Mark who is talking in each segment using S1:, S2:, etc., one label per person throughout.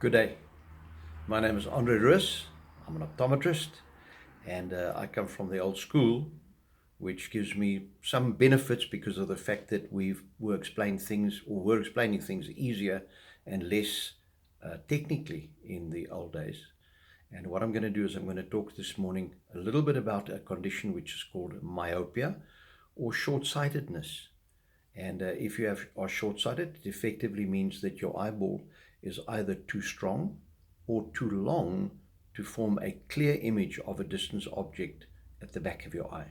S1: Good day. My name is Andre Russ. I'm an optometrist and I come from the old school, which gives me some benefits because of the fact that we're explaining things easier and less technically in the old days. And what I'm going to do is I'm going to talk this morning a little bit about a condition which is called myopia or short-sightedness. And if you are short-sighted, it effectively means that your eyeball is either too strong or too long to form a clear image of a distant object at the back of your eye.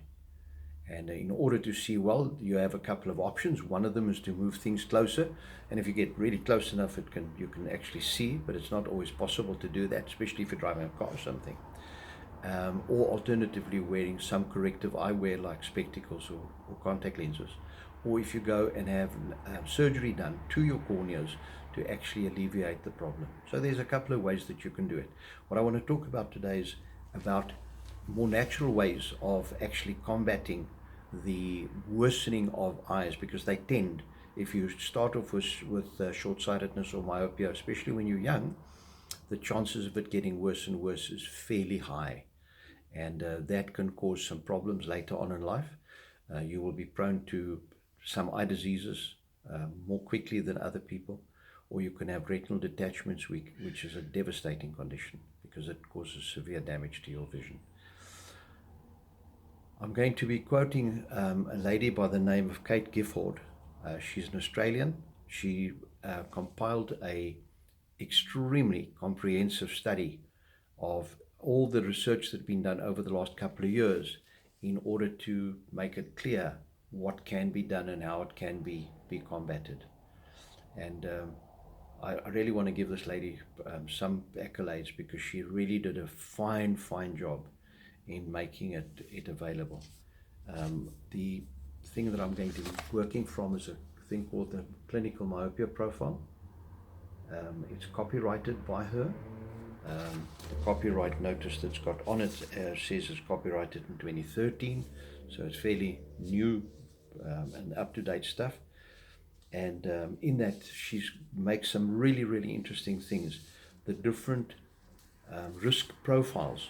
S1: And in order to see well, you have a couple of options. One of them is to move things closer, and if you get really close enough, you can actually see, but it's not always possible to do that, especially if you're driving a car or something. Or alternatively, wearing some corrective eyewear like spectacles or contact lenses. Or if you go and have surgery done to your corneas to actually alleviate the problem. So there's a couple of ways that you can do it. What I want to talk about today is about more natural ways of actually combating the worsening of eyes, because they tend, if you start off with short-sightedness or myopia, especially when you're young, the chances of it getting worse and worse is fairly high. And that can cause some problems later on in life. You will be prone to some eye diseases more quickly than other people, or you can have retinal detachments, which is a devastating condition because it causes severe damage to your vision. I'm going to be quoting a lady by the name of Kate Gifford. She's an Australian. She compiled a extremely comprehensive study of all the research that's been done over the last couple of years in order to make it clear what can be done and how it can be combated. And I really want to give this lady some accolades because she really did a fine job in making it available. The thing that I'm going to be working from is a thing called the Clinical Myopia Profile. It's copyrighted by her. The copyright notice that's got on it says it's copyrighted in 2013, so it's fairly new and up-to-date stuff. And in that, she makes some really interesting things. The different risk profiles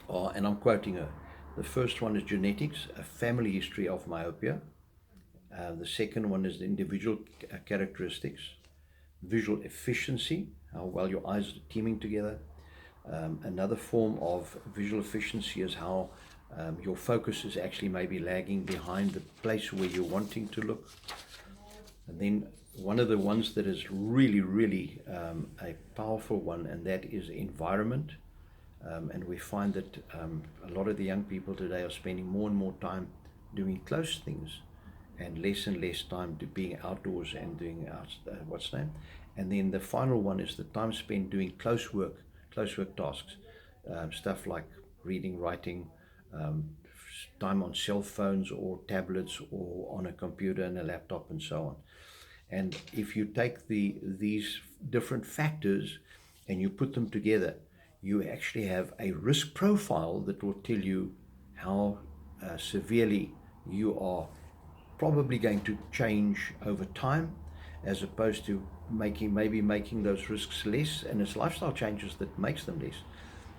S1: are, and I'm quoting her, the first one is genetics, a family history of myopia. The second one is the individual characteristics, visual efficiency, how well your eyes are teaming together. Another form of visual efficiency is how your focus is actually maybe lagging behind the place where you're wanting to look. And then one of the ones that is really a powerful one, and that is environment. And we find that a lot of the young people today are spending more and more time doing close things and less time to being outdoors and doing and then the final one is the time spent doing close work tasks, stuff like reading, writing, time on cell phones or tablets or on a computer and a laptop and so on. And if you take these different factors and you put them together, you actually have a risk profile that will tell you how severely you are probably going to change over time, as opposed to making those risks less, and it's lifestyle changes that makes them less,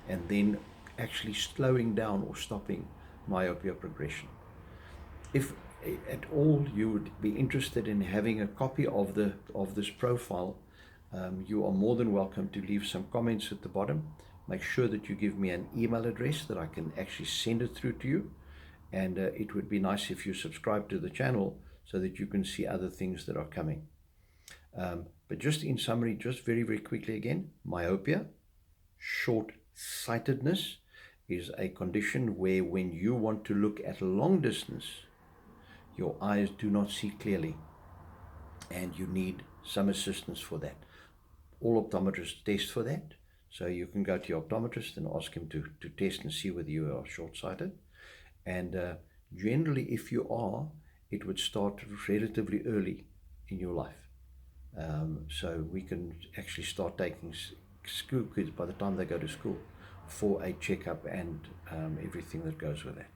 S1: and then actually slowing down or stopping myopia progression. If at all you would be interested in having a copy of this profile, you are more than welcome to leave some comments at the bottom. Make sure that you give me an email address that I can actually send it through to you. And it would be nice if you subscribe to the channel so that you can see other things that are coming. But just in summary, just very quickly again, myopia, short-sightedness, is a condition where when you want to look at a long distance, your eyes do not see clearly, and you need some assistance for that. All optometrists test for that, so you can go to your optometrist and ask him to test and see whether you are short-sighted. And generally, if you are, it would start relatively early in your life. So we can actually start taking school kids by the time they go to school for a checkup and everything that goes with that.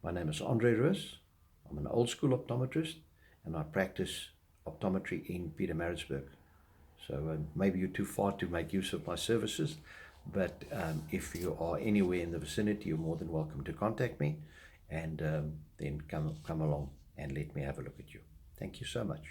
S1: My name is Andre Russ. I'm an old school optometrist, and I practice optometry in Pietermaritzburg. So maybe you're too far to make use of my services, but if you are anywhere in the vicinity, you're more than welcome to contact me, and then come along and let me have a look at you. Thank you so much.